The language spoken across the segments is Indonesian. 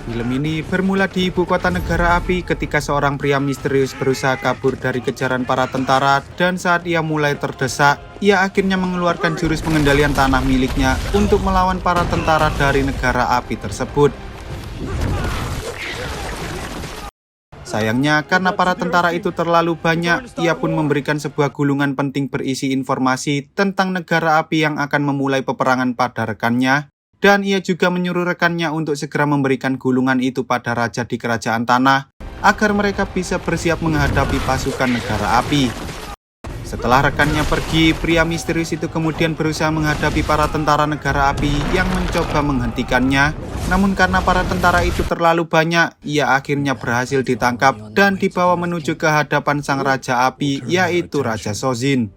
Film ini bermula di ibu kota negara api ketika seorang pria misterius berusaha kabur dari kejaran para tentara, dan saat ia mulai terdesak, ia akhirnya mengeluarkan jurus pengendalian tanah miliknya untuk melawan para tentara dari negara api tersebut. Sayangnya, karena para tentara itu terlalu banyak, ia pun memberikan sebuah gulungan penting berisi informasi tentang negara api yang akan memulai peperangan pada rekannya, dan ia juga menyuruh rekannya untuk segera memberikan gulungan itu pada raja di kerajaan tanah, agar mereka bisa bersiap menghadapi pasukan negara api. Setelah rekannya pergi, pria misterius itu kemudian berusaha menghadapi para tentara negara api yang mencoba menghentikannya. Namun karena para tentara itu terlalu banyak, ia akhirnya berhasil ditangkap dan dibawa menuju ke hadapan sang raja api, yaitu Raja Sozin.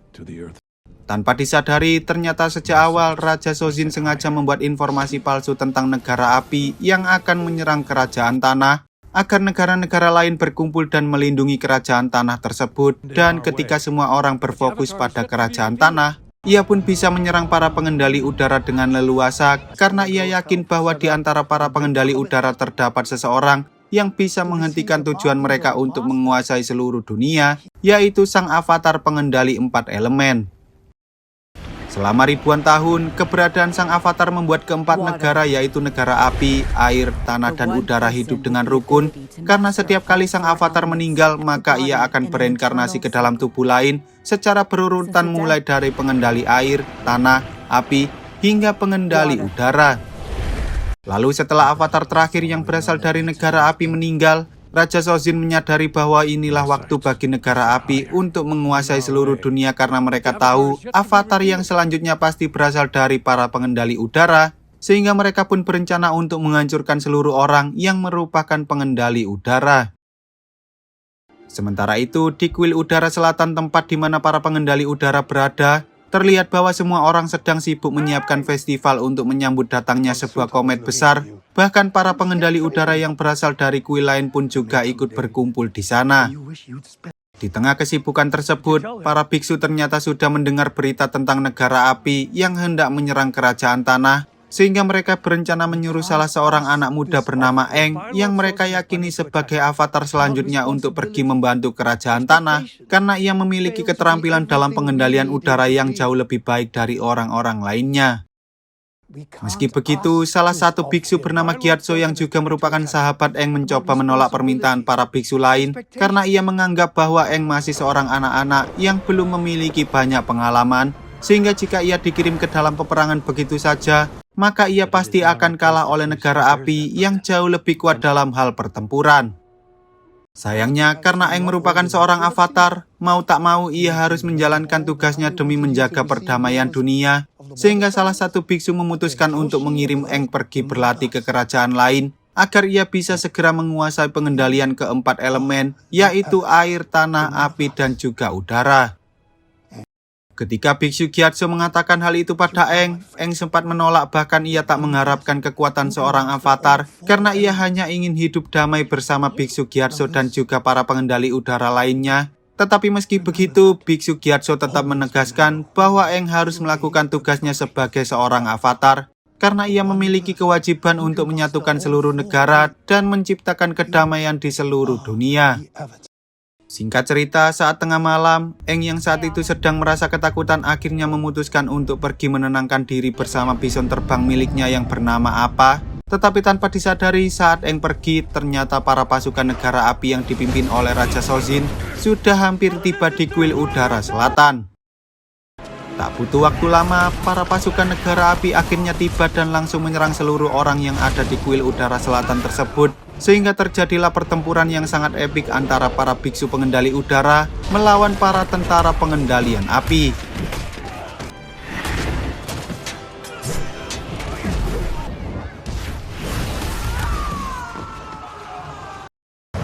Tanpa disadari, ternyata sejak awal Raja Sozin sengaja membuat informasi palsu tentang negara api yang akan menyerang kerajaan tanah, agar negara-negara lain berkumpul dan melindungi kerajaan tanah tersebut. Dan ketika semua orang berfokus pada kerajaan tanah, ia pun bisa menyerang para pengendali udara dengan leluasa, karena ia yakin bahwa di antara para pengendali udara terdapat seseorang yang bisa menghentikan tujuan mereka untuk menguasai seluruh dunia, yaitu sang avatar pengendali 4 elemen. Selama ribuan tahun, keberadaan sang avatar membuat keempat negara, yaitu negara api, air, tanah, dan udara hidup dengan rukun. Karena setiap kali sang avatar meninggal, maka ia akan bereinkarnasi ke dalam tubuh lain secara berurutan, mulai dari pengendali air, tanah, api, hingga pengendali udara. Lalu setelah avatar terakhir yang berasal dari negara api meninggal, Raja Sozin menyadari bahwa inilah waktu bagi negara api untuk menguasai seluruh dunia, karena mereka tahu avatar yang selanjutnya pasti berasal dari para pengendali udara, sehingga mereka pun berencana untuk menghancurkan seluruh orang yang merupakan pengendali udara. Sementara itu, di kuil udara selatan, tempat di mana para pengendali udara berada, terlihat bahwa semua orang sedang sibuk menyiapkan festival untuk menyambut datangnya sebuah komet besar. Bahkan para pengendali udara yang berasal dari kuil lain pun juga ikut berkumpul di sana. Di tengah kesibukan tersebut, para biksu ternyata sudah mendengar berita tentang negara api yang hendak menyerang kerajaan tanah, sehingga mereka berencana menyuruh salah seorang anak muda bernama Eng yang mereka yakini sebagai avatar selanjutnya untuk pergi membantu kerajaan tanah, karena ia memiliki keterampilan dalam pengendalian udara yang jauh lebih baik dari orang-orang lainnya. Meski begitu, salah satu biksu bernama Gyatso yang juga merupakan sahabat Eng mencoba menolak permintaan para biksu lain, karena ia menganggap bahwa Eng masih seorang anak-anak yang belum memiliki banyak pengalaman, sehingga jika ia dikirim ke dalam peperangan begitu saja, maka ia pasti akan kalah oleh negara api yang jauh lebih kuat dalam hal pertempuran. Sayangnya, karena Eng merupakan seorang avatar, mau tak mau ia harus menjalankan tugasnya demi menjaga perdamaian dunia, sehingga salah satu biksu memutuskan untuk mengirim Eng pergi berlatih ke kerajaan lain, agar ia bisa segera menguasai pengendalian keempat elemen, yaitu air, tanah, api, dan juga udara. Ketika biksu Gyatso mengatakan hal itu pada Eng sempat menolak, bahkan ia tak mengharapkan kekuatan seorang avatar, karena ia hanya ingin hidup damai bersama biksu Gyatso dan juga para pengendali udara lainnya. Tetapi meski begitu, biksu Gyatso tetap menegaskan bahwa Eng harus melakukan tugasnya sebagai seorang avatar, karena ia memiliki kewajiban untuk menyatukan seluruh negara dan menciptakan kedamaian di seluruh dunia. Singkat cerita, saat tengah malam, Eng yang saat itu sedang merasa ketakutan akhirnya memutuskan untuk pergi menenangkan diri bersama bison terbang miliknya yang bernama Apa. Tetapi tanpa disadari, saat Eng pergi, ternyata para pasukan negara api yang dipimpin oleh Raja Sozin sudah hampir tiba di kuil udara selatan. Tak butuh waktu lama, para pasukan negara api akhirnya tiba dan langsung menyerang seluruh orang yang ada di kuil udara selatan tersebut, sehingga terjadilah pertempuran yang sangat epik antara para biksu pengendali udara melawan para tentara pengendalian api.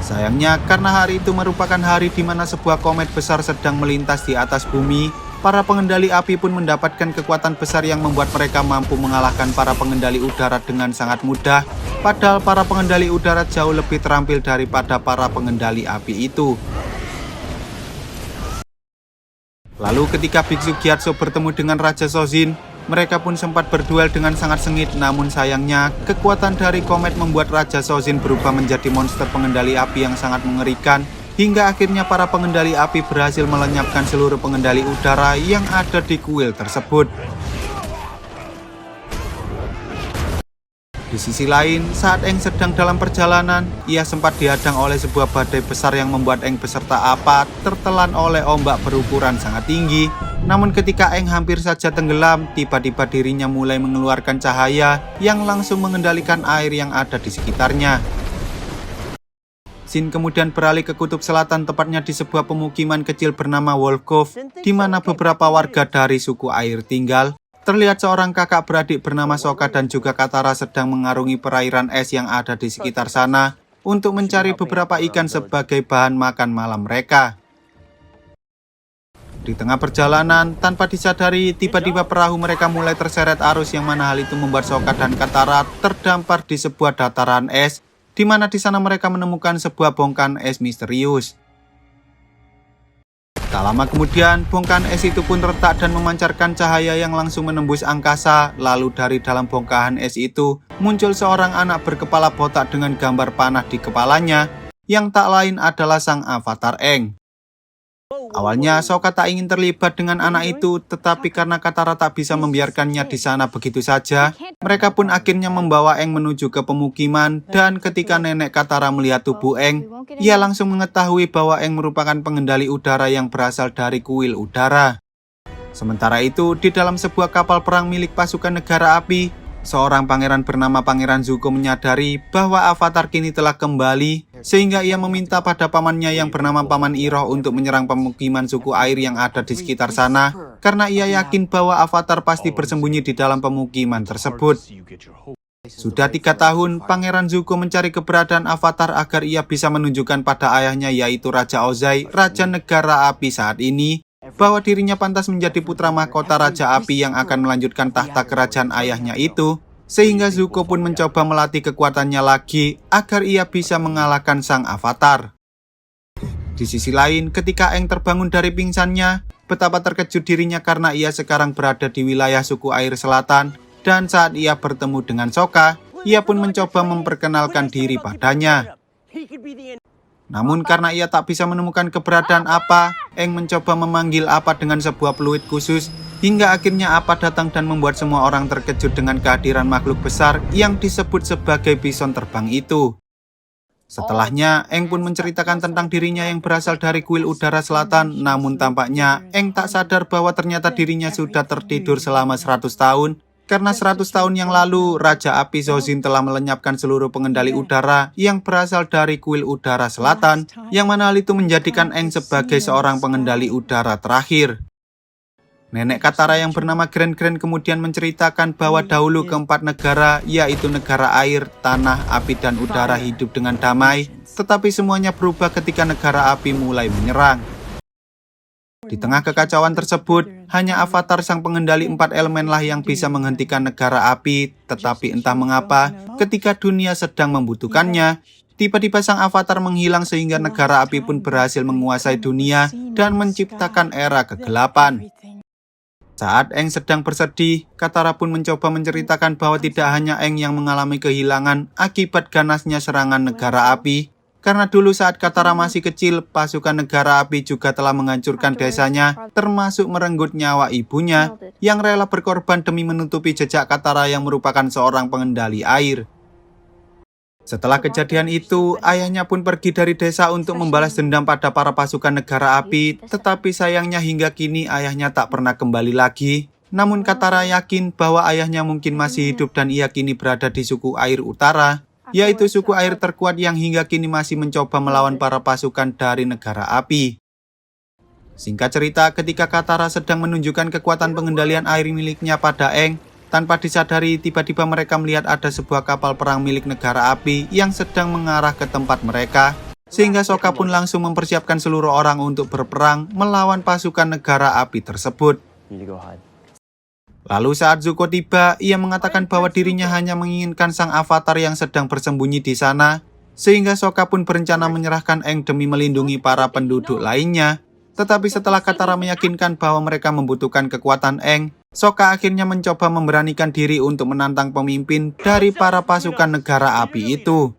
Sayangnya, karena hari itu merupakan hari di mana sebuah komet besar sedang melintas di atas bumi, para pengendali api pun mendapatkan kekuatan besar yang membuat mereka mampu mengalahkan para pengendali udara dengan sangat mudah. Padahal para pengendali udara jauh lebih terampil daripada para pengendali api itu. Lalu ketika biksu Gyatso bertemu dengan Raja Sozin, Mereka pun sempat berduel dengan sangat sengit, namun sayangnya kekuatan dari komet membuat Raja Sozin berubah menjadi monster pengendali api yang sangat mengerikan, hingga akhirnya para pengendali api berhasil melenyapkan seluruh pengendali udara yang ada di kuil tersebut. Di sisi lain, saat Aang sedang dalam perjalanan, ia sempat dihadang oleh sebuah badai besar yang membuat Aang beserta Appa tertelan oleh ombak berukuran sangat tinggi. Namun ketika Aang hampir saja tenggelam, tiba-tiba dirinya mulai mengeluarkan cahaya yang langsung mengendalikan air yang ada di sekitarnya. Shin kemudian beralih ke kutub selatan, tepatnya di sebuah pemukiman kecil bernama Wolf Cove, di mana beberapa warga dari suku air tinggal. Terlihat seorang kakak beradik bernama Sokka dan juga Katara sedang mengarungi perairan es yang ada di sekitar sana untuk mencari beberapa ikan sebagai bahan makan malam mereka. Di tengah perjalanan, tanpa disadari, tiba-tiba perahu mereka mulai terseret arus, yang mana hal itu membuat Sokka dan Katara terdampar di sebuah dataran es, di mana di sana mereka menemukan sebuah bongkahan es misterius. Tak lama kemudian, bongkahan es itu pun retak dan memancarkan cahaya yang langsung menembus angkasa. Lalu dari dalam bongkahan es itu, muncul seorang anak berkepala botak dengan gambar panah di kepalanya, yang tak lain adalah sang avatar Aang. Awalnya, Sokka tak ingin terlibat dengan anak itu, tetapi karena Katara tak bisa membiarkannya di sana begitu saja, mereka pun akhirnya membawa Aang menuju ke pemukiman, dan ketika nenek Katara melihat tubuh Aang, ia langsung mengetahui bahwa Aang merupakan pengendali udara yang berasal dari kuil udara. Sementara itu, di dalam sebuah kapal perang milik pasukan negara api, seorang pangeran bernama Pangeran Zuko menyadari bahwa avatar kini telah kembali, sehingga ia meminta pada pamannya yang bernama Paman Iroh untuk menyerang pemukiman suku air yang ada di sekitar sana, karena ia yakin bahwa avatar pasti bersembunyi di dalam pemukiman tersebut. Sudah 3 tahun, Pangeran Zuko mencari keberadaan avatar agar ia bisa menunjukkan pada ayahnya, yaitu Raja Ozai, Raja Negara Api saat ini, bahwa dirinya pantas menjadi putra mahkota Raja Api yang akan melanjutkan tahta kerajaan ayahnya itu, sehingga Zuko pun mencoba melatih kekuatannya lagi agar ia bisa mengalahkan sang avatar. Di sisi lain, ketika Aang terbangun dari pingsannya, betapa terkejut dirinya karena ia sekarang berada di wilayah suku air selatan, dan saat ia bertemu dengan Sokka, ia pun mencoba memperkenalkan diri padanya. Namun karena ia tak bisa menemukan keberadaan Appa, Aang mencoba memanggil Appa dengan sebuah peluit khusus, hingga akhirnya Appa datang dan membuat semua orang terkejut dengan kehadiran makhluk besar yang disebut sebagai bison terbang itu. Setelahnya, Aang pun menceritakan tentang dirinya yang berasal dari kuil udara selatan, namun tampaknya Aang tak sadar bahwa ternyata dirinya sudah tertidur selama 100 tahun, karena 100 tahun yang lalu, Raja Api Sozin telah melenyapkan seluruh pengendali udara yang berasal dari kuil udara selatan, yang mana hal itu menjadikan Aang sebagai seorang pengendali udara terakhir. Nenek Katara yang bernama Grand kemudian menceritakan bahwa dahulu keempat negara, yaitu negara air, tanah, api, dan udara hidup dengan damai, tetapi semuanya berubah ketika negara api mulai menyerang. Di tengah kekacauan tersebut, hanya avatar sang pengendali 4 elemenlah yang bisa menghentikan negara api, tetapi entah mengapa, ketika dunia sedang membutuhkannya, tiba-tiba sang avatar menghilang sehingga negara api pun berhasil menguasai dunia dan menciptakan era kegelapan. Saat Aang sedang bersedih, Katara pun mencoba menceritakan bahwa tidak hanya Aang yang mengalami kehilangan akibat ganasnya serangan negara api, karena dulu saat Katara masih kecil, pasukan negara api juga telah menghancurkan desanya, termasuk merenggut nyawa ibunya, yang rela berkorban demi menutupi jejak Katara yang merupakan seorang pengendali air. Setelah kejadian itu, ayahnya pun pergi dari desa untuk membalas dendam pada para pasukan negara api, tetapi sayangnya hingga kini ayahnya tak pernah kembali lagi. Namun Katara yakin bahwa ayahnya mungkin masih hidup dan ia kini berada di suku air utara, yaitu suku air terkuat yang hingga kini masih mencoba melawan para pasukan dari negara api. Singkat cerita, ketika Katara sedang menunjukkan kekuatan pengendalian air miliknya pada Aang, tanpa disadari tiba-tiba mereka melihat ada sebuah kapal perang milik negara api yang sedang mengarah ke tempat mereka, sehingga Sokka pun langsung mempersiapkan seluruh orang untuk berperang melawan pasukan negara api tersebut. Lalu saat Zuko tiba, ia mengatakan bahwa dirinya hanya menginginkan sang avatar yang sedang bersembunyi di sana, sehingga Sokka pun berencana menyerahkan Aang demi melindungi para penduduk lainnya. Tetapi setelah Katara meyakinkan bahwa mereka membutuhkan kekuatan Aang, Sokka akhirnya mencoba memberanikan diri untuk menantang pemimpin dari para pasukan negara api itu.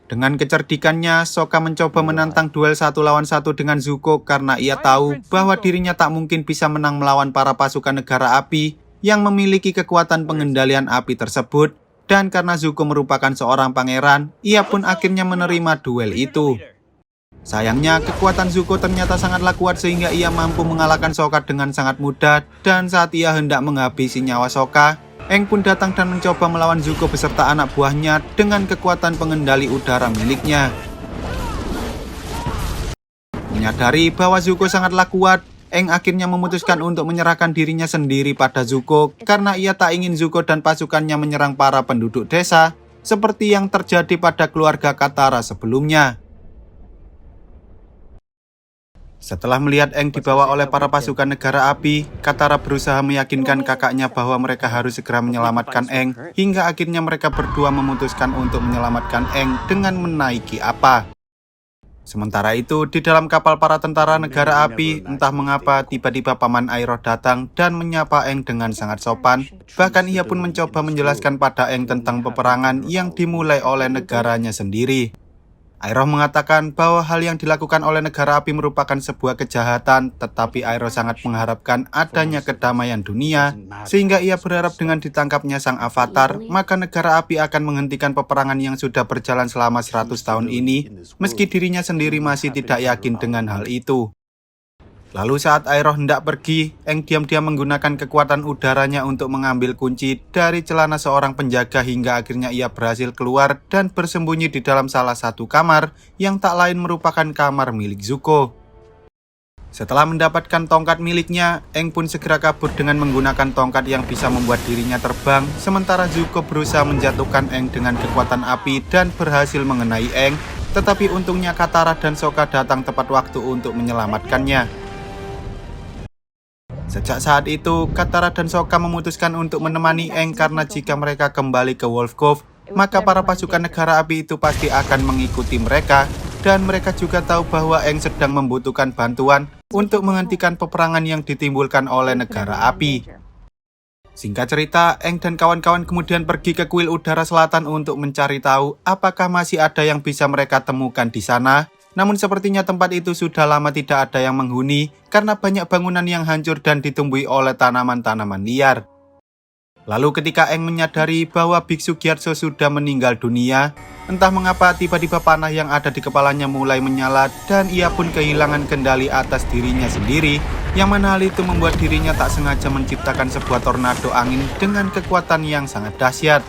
Dengan kecerdikannya, Sokka mencoba menantang duel 1 lawan 1 dengan Zuko karena ia tahu bahwa dirinya tak mungkin bisa menang melawan para pasukan negara api yang memiliki kekuatan pengendalian api tersebut. Dan karena Zuko merupakan seorang pangeran, ia pun akhirnya menerima duel itu. Sayangnya, kekuatan Zuko ternyata sangatlah kuat sehingga ia mampu mengalahkan Sokka dengan sangat mudah. Dan saat ia hendak menghabisi nyawa Sokka, Aang pun datang dan mencoba melawan Zuko beserta anak buahnya dengan kekuatan pengendali udara miliknya. Menyadari bahwa Zuko sangatlah kuat, Aang akhirnya memutuskan untuk menyerahkan dirinya sendiri pada Zuko karena ia tak ingin Zuko dan pasukannya menyerang para penduduk desa seperti yang terjadi pada keluarga Katara sebelumnya. Setelah melihat Aang dibawa oleh para pasukan negara api, Katara berusaha meyakinkan kakaknya bahwa mereka harus segera menyelamatkan Aang, hingga akhirnya mereka berdua memutuskan untuk menyelamatkan Aang dengan menaiki Appa. Sementara itu, di dalam kapal para tentara negara api, entah mengapa tiba-tiba Paman Iroh datang dan menyapa Aang dengan sangat sopan. Bahkan ia pun mencoba menjelaskan pada Aang tentang peperangan yang dimulai oleh negaranya sendiri. Iroh mengatakan bahwa hal yang dilakukan oleh negara api merupakan sebuah kejahatan, tetapi Iroh sangat mengharapkan adanya kedamaian dunia, sehingga ia berharap dengan ditangkapnya sang avatar, maka negara api akan menghentikan peperangan yang sudah berjalan selama 100 tahun ini, meski dirinya sendiri masih tidak yakin dengan hal itu. Lalu saat Iroh hendak pergi, Aang diam-diam menggunakan kekuatan udaranya untuk mengambil kunci dari celana seorang penjaga hingga akhirnya ia berhasil keluar dan bersembunyi di dalam salah satu kamar yang tak lain merupakan kamar milik Zuko. Setelah mendapatkan tongkat miliknya, Aang pun segera kabur dengan menggunakan tongkat yang bisa membuat dirinya terbang, sementara Zuko berusaha menjatuhkan Aang dengan kekuatan api dan berhasil mengenai Aang, tetapi untungnya Katara dan Sokka datang tepat waktu untuk menyelamatkannya. Sejak saat itu, Katara dan Sokka memutuskan untuk menemani Aang karena jika mereka kembali ke Wolf Cove, maka para pasukan negara api itu pasti akan mengikuti mereka, dan mereka juga tahu bahwa Aang sedang membutuhkan bantuan untuk menghentikan peperangan yang ditimbulkan oleh negara api. Singkat cerita, Aang dan kawan-kawan kemudian pergi ke kuil udara selatan untuk mencari tahu apakah masih ada yang bisa mereka temukan di sana. Namun sepertinya tempat itu sudah lama tidak ada yang menghuni karena banyak bangunan yang hancur dan ditumbuhi oleh tanaman-tanaman liar. Lalu ketika Aang menyadari bahwa Biksu Gyatso sudah meninggal dunia, entah mengapa tiba-tiba panah yang ada di kepalanya mulai menyala dan ia pun kehilangan kendali atas dirinya sendiri, yang mana hal itu membuat dirinya tak sengaja menciptakan sebuah tornado angin dengan kekuatan yang sangat dahsyat.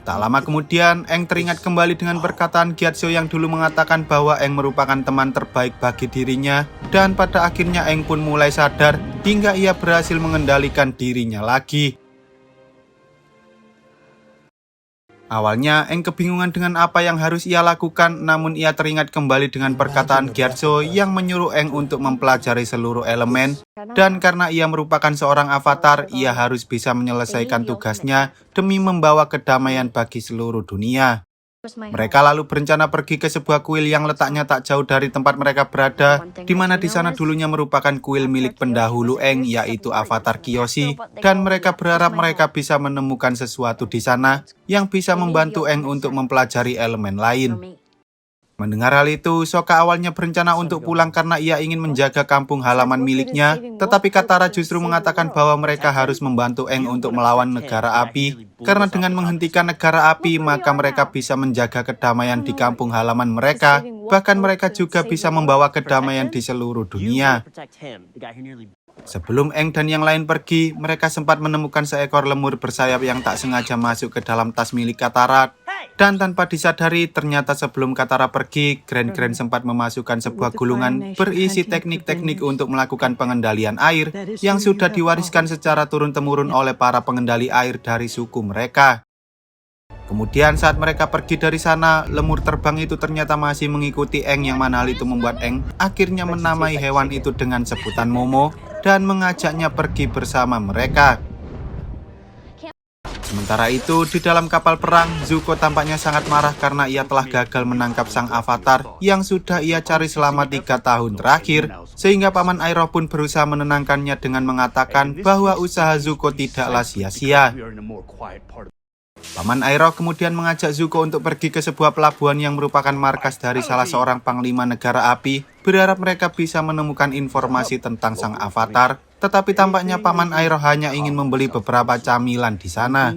Tak lama kemudian, Aang teringat kembali dengan perkataan Gyatso yang dulu mengatakan bahwa Aang merupakan teman terbaik bagi dirinya, dan pada akhirnya Aang pun mulai sadar hingga ia berhasil mengendalikan dirinya lagi. Awalnya, Aang kebingungan dengan apa yang harus ia lakukan, namun ia teringat kembali dengan perkataan Gyatso yang menyuruh Aang untuk mempelajari seluruh elemen, dan karena ia merupakan seorang avatar, ia harus bisa menyelesaikan tugasnya demi membawa kedamaian bagi seluruh dunia. Mereka lalu berencana pergi ke sebuah kuil yang letaknya tak jauh dari tempat mereka berada, di mana di sana dulunya merupakan kuil milik pendahulu Aang, yaitu Avatar Kyoshi, dan mereka berharap mereka bisa menemukan sesuatu di sana yang bisa membantu Aang untuk mempelajari elemen lain. Mendengar hal itu, Sokka awalnya berencana untuk pulang karena ia ingin menjaga kampung halaman miliknya, tetapi Katara justru mengatakan bahwa mereka harus membantu Aang untuk melawan negara api, karena dengan menghentikan negara api, maka mereka bisa menjaga kedamaian di kampung halaman mereka, bahkan mereka juga bisa membawa kedamaian di seluruh dunia. Sebelum Aang dan yang lain pergi, mereka sempat menemukan seekor lemur bersayap yang tak sengaja masuk ke dalam tas milik Katara. Dan tanpa disadari, ternyata sebelum Katara pergi, Grand sempat memasukkan sebuah gulungan berisi teknik-teknik untuk melakukan pengendalian air yang sudah diwariskan secara turun-temurun oleh para pengendali air dari suku mereka. Kemudian saat mereka pergi dari sana, lemur terbang itu ternyata masih mengikuti Aang, yang mana hal itu membuat Aang akhirnya menamai hewan itu dengan sebutan Momo dan mengajaknya pergi bersama mereka. Sementara itu, di dalam kapal perang, Zuko tampaknya sangat marah karena ia telah gagal menangkap sang avatar yang sudah ia cari selama 3 tahun terakhir, sehingga Paman Iroh pun berusaha menenangkannya dengan mengatakan bahwa usaha Zuko tidaklah sia-sia. Paman Iroh kemudian mengajak Zuko untuk pergi ke sebuah pelabuhan yang merupakan markas dari salah seorang panglima negara api, berharap mereka bisa menemukan informasi tentang sang avatar. Tetapi tampaknya Paman Iroh hanya ingin membeli beberapa camilan di sana.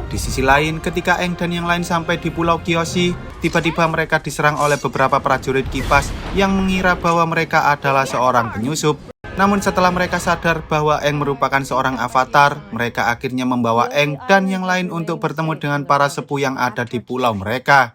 Di sisi lain, ketika Aang dan yang lain sampai di Pulau Kyoshi, tiba-tiba mereka diserang oleh beberapa prajurit kipas yang mengira bahwa mereka adalah seorang penyusup. Namun setelah mereka sadar bahwa Aang merupakan seorang avatar, mereka akhirnya membawa Aang dan yang lain untuk bertemu dengan para sepuh yang ada di pulau mereka.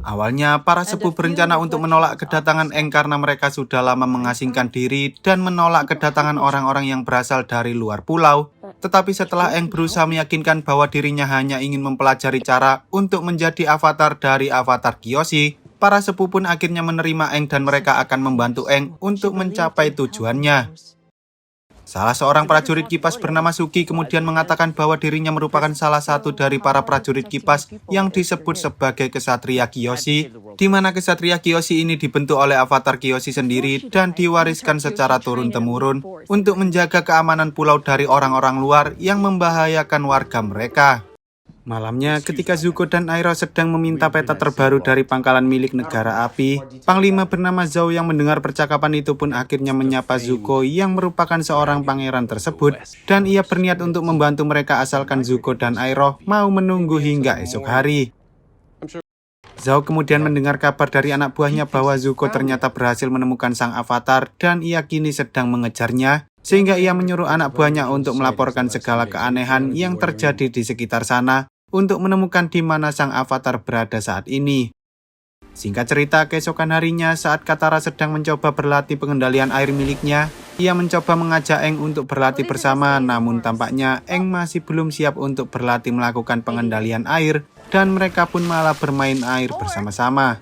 Awalnya, para sepuh berencana untuk menolak kedatangan Aang karena mereka sudah lama mengasingkan diri dan menolak kedatangan orang-orang yang berasal dari luar pulau. Tetapi setelah Aang berusaha meyakinkan bahwa dirinya hanya ingin mempelajari cara untuk menjadi avatar dari avatar Kyoshi, para sepuh pun akhirnya menerima Aang dan mereka akan membantu Aang untuk mencapai tujuannya. Salah seorang prajurit kipas bernama Suki kemudian mengatakan bahwa dirinya merupakan salah satu dari para prajurit kipas yang disebut sebagai Ksatria Kyoshi, di mana Ksatria Kyoshi ini dibentuk oleh avatar Kyoshi sendiri dan diwariskan secara turun-temurun untuk menjaga keamanan pulau dari orang-orang luar yang membahayakan warga mereka. Malamnya, ketika Zuko dan Iroh sedang meminta peta terbaru dari pangkalan milik negara api, Panglima bernama Zhao yang mendengar percakapan itu pun akhirnya menyapa Zuko yang merupakan seorang pangeran tersebut, dan ia berniat untuk membantu mereka asalkan Zuko dan Iroh mau menunggu hingga esok hari. Zhao kemudian mendengar kabar dari anak buahnya bahwa Zuko ternyata berhasil menemukan sang avatar dan ia kini sedang mengejarnya, sehingga ia menyuruh anak buahnya untuk melaporkan segala keanehan yang terjadi di sekitar sana untuk menemukan di mana sang avatar berada saat ini. Singkat cerita, keesokan harinya saat Katara sedang mencoba berlatih pengendalian air miliknya, ia mencoba mengajak Aang untuk berlatih bersama, namun tampaknya Aang masih belum siap untuk berlatih melakukan pengendalian air, dan mereka pun malah bermain air bersama-sama.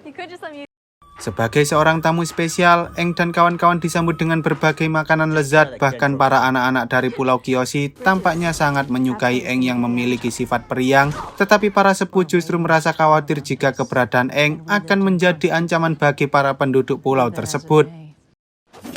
Sebagai seorang tamu spesial, Aang dan kawan-kawan disambut dengan berbagai makanan lezat, bahkan para anak-anak dari Pulau Kyoshi tampaknya sangat menyukai Aang yang memiliki sifat periang, tetapi para sepuh justru merasa khawatir jika keberadaan Aang akan menjadi ancaman bagi para penduduk pulau tersebut.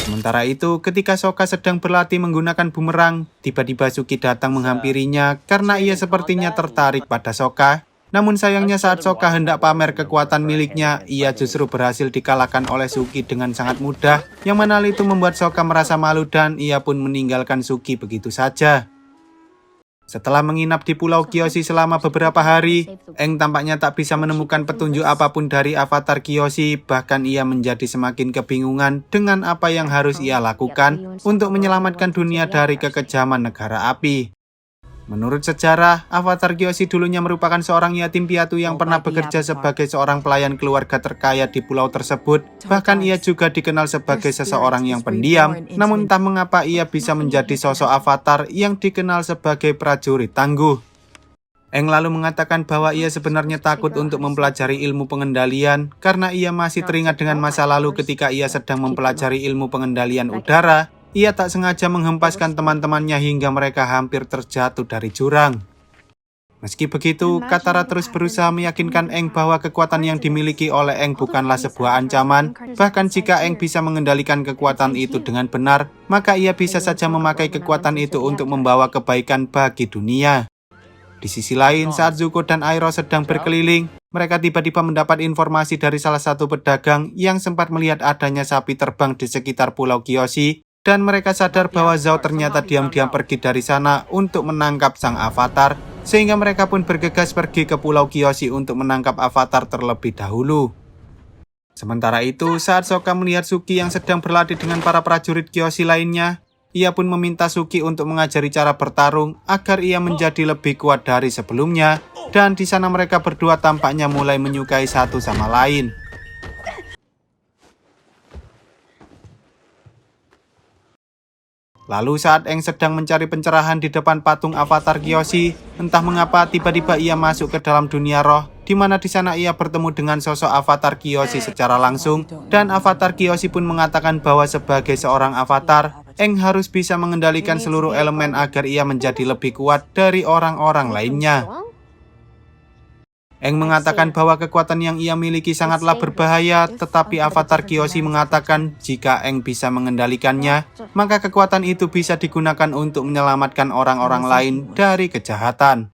Sementara itu, ketika Sokka sedang berlatih menggunakan bumerang, tiba-tiba Suki datang menghampirinya karena ia sepertinya tertarik pada Sokka. Namun sayangnya saat Sokka hendak pamer kekuatan miliknya, ia justru berhasil dikalahkan oleh Suki dengan sangat mudah, yang mana itu membuat Sokka merasa malu dan ia pun meninggalkan Suki begitu saja. Setelah menginap di Pulau Kyoshi selama beberapa hari, Aang tampaknya tak bisa menemukan petunjuk apapun dari avatar Kyoshi, bahkan ia menjadi semakin kebingungan dengan apa yang harus ia lakukan untuk menyelamatkan dunia dari kekejaman negara api. Menurut sejarah, avatar Kyoshi dulunya merupakan seorang yatim piatu yang pernah bekerja sebagai seorang pelayan keluarga terkaya di pulau tersebut. Bahkan ia juga dikenal sebagai seseorang yang pendiam, namun entah mengapa ia bisa menjadi sosok avatar yang dikenal sebagai prajurit tangguh. Aang lalu mengatakan bahwa ia sebenarnya takut untuk mempelajari ilmu pengendalian karena ia masih teringat dengan masa lalu ketika ia sedang mempelajari ilmu pengendalian udara. Ia tak sengaja menghempaskan teman-temannya hingga mereka hampir terjatuh dari jurang. Meski begitu, Katara terus berusaha meyakinkan Aang bahwa kekuatan yang dimiliki oleh Aang bukanlah sebuah ancaman. Bahkan jika Aang bisa mengendalikan kekuatan itu dengan benar, maka ia bisa saja memakai kekuatan itu untuk membawa kebaikan bagi dunia. Di sisi lain, saat Zuko dan Iroh sedang berkeliling, mereka tiba-tiba mendapat informasi dari salah satu pedagang yang sempat melihat adanya sapi terbang di sekitar Pulau Kyoshi. Dan mereka sadar bahwa Zhao ternyata diam-diam pergi dari sana untuk menangkap sang avatar, sehingga mereka pun bergegas pergi ke Pulau Kyoshi untuk menangkap avatar terlebih dahulu. Sementara itu, saat Sokka melihat Suki yang sedang berlatih dengan para prajurit Kyoshi lainnya, ia pun meminta Suki untuk mengajari cara bertarung agar ia menjadi lebih kuat dari sebelumnya, dan di sana mereka berdua tampaknya mulai menyukai satu sama lain. Lalu saat Aang sedang mencari pencerahan di depan patung avatar Kyoshi, entah mengapa tiba-tiba ia masuk ke dalam dunia roh, di mana di sana ia bertemu dengan sosok avatar Kyoshi secara langsung, dan avatar Kyoshi pun mengatakan bahwa sebagai seorang avatar, Aang harus bisa mengendalikan seluruh elemen agar ia menjadi lebih kuat dari orang-orang lainnya. Aang mengatakan bahwa kekuatan yang ia miliki sangatlah berbahaya, tetapi Avatar Kyoshi mengatakan jika Aang bisa mengendalikannya, maka kekuatan itu bisa digunakan untuk menyelamatkan orang-orang lain dari kejahatan.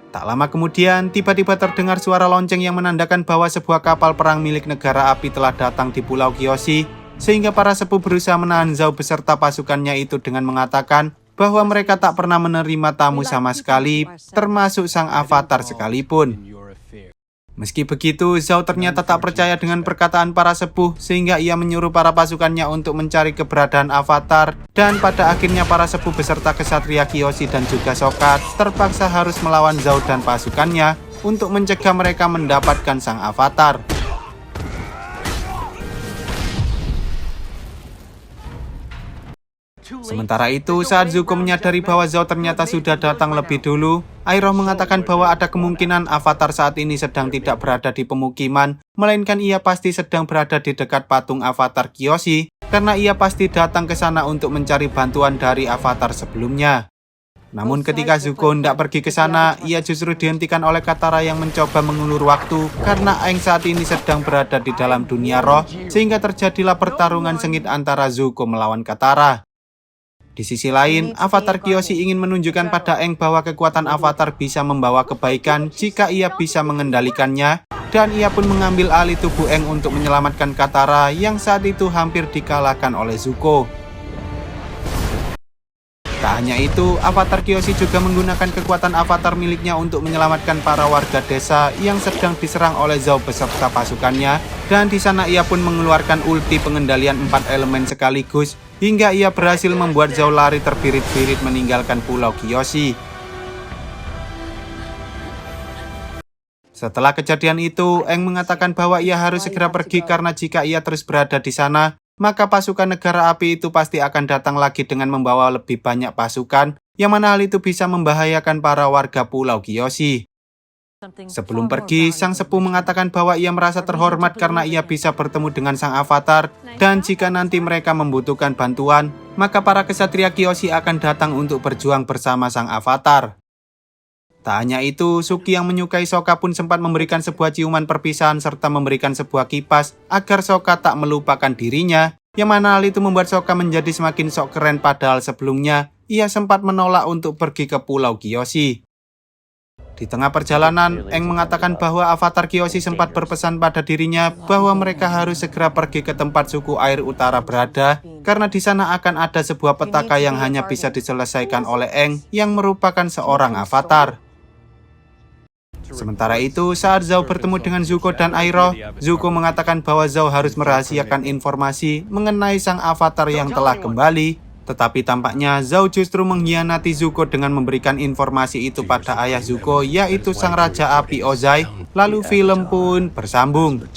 Tak lama kemudian, tiba-tiba terdengar suara lonceng yang menandakan bahwa sebuah kapal perang milik negara api telah datang di Pulau Kyoshi, sehingga para sepuh berusaha menahan Zhao beserta pasukannya itu dengan mengatakan bahwa mereka tak pernah menerima tamu sama sekali, termasuk sang avatar sekalipun. Meski begitu, Zhao ternyata tak percaya dengan perkataan para sepuh, sehingga ia menyuruh para pasukannya untuk mencari keberadaan avatar, dan pada akhirnya para sepuh beserta kesatria Kyoshi dan juga Sokka terpaksa harus melawan Zhao dan pasukannya untuk mencegah mereka mendapatkan sang avatar. Sementara itu, saat Zuko menyadari bahwa Zhao ternyata sudah datang lebih dulu, Iroh mengatakan bahwa ada kemungkinan avatar saat ini sedang tidak berada di pemukiman, melainkan ia pasti sedang berada di dekat patung avatar Kyoshi, karena ia pasti datang ke sana untuk mencari bantuan dari avatar sebelumnya. Namun ketika Zuko hendak pergi ke sana, ia justru dihentikan oleh Katara yang mencoba mengulur waktu karena Aang saat ini sedang berada di dalam dunia roh, sehingga terjadilah pertarungan sengit antara Zuko melawan Katara. Di sisi lain, Avatar Kyoshi ingin menunjukkan pada Aang bahwa kekuatan Avatar bisa membawa kebaikan jika ia bisa mengendalikannya, dan ia pun mengambil alih tubuh Aang untuk menyelamatkan Katara yang saat itu hampir dikalahkan oleh Zuko. Tak hanya itu, Avatar Kyoshi juga menggunakan kekuatan Avatar miliknya untuk menyelamatkan para warga desa yang sedang diserang oleh Zhao beserta pasukannya, dan di sana ia pun mengeluarkan ulti pengendalian 4 elemen sekaligus, hingga ia berhasil membuat Zhao lari terbirit-birit meninggalkan Pulau Kyoshi. Setelah kejadian itu, Aang mengatakan bahwa ia harus segera pergi karena jika ia terus berada di sana, maka pasukan negara api itu pasti akan datang lagi dengan membawa lebih banyak pasukan, yang mana hal itu bisa membahayakan para warga Pulau Kyoshi. Sebelum pergi, sang sepuh mengatakan bahwa ia merasa terhormat karena ia bisa bertemu dengan sang avatar, dan jika nanti mereka membutuhkan bantuan, maka para kesatria Kyoshi akan datang untuk berjuang bersama sang avatar. Tak hanya itu, Suki yang menyukai Sokka pun sempat memberikan sebuah ciuman perpisahan serta memberikan sebuah kipas agar Sokka tak melupakan dirinya, yang mana hal itu membuat Sokka menjadi semakin sok keren padahal sebelumnya ia sempat menolak untuk pergi ke Pulau Kyoshi. Di tengah perjalanan, Aang mengatakan bahwa Avatar Kyoshi sempat berpesan pada dirinya bahwa mereka harus segera pergi ke tempat suku air utara berada, karena di sana akan ada sebuah petaka yang hanya bisa diselesaikan oleh Aang yang merupakan seorang avatar. Sementara itu, saat Zhao bertemu dengan Zuko dan Iroh, Zuko mengatakan bahwa Zhao harus merahasiakan informasi mengenai sang avatar yang telah kembali. Tetapi tampaknya Zhao justru mengkhianati Zuko dengan memberikan informasi itu pada ayah Zuko, yaitu sang Raja Api Ozai. Lalu film pun bersambung.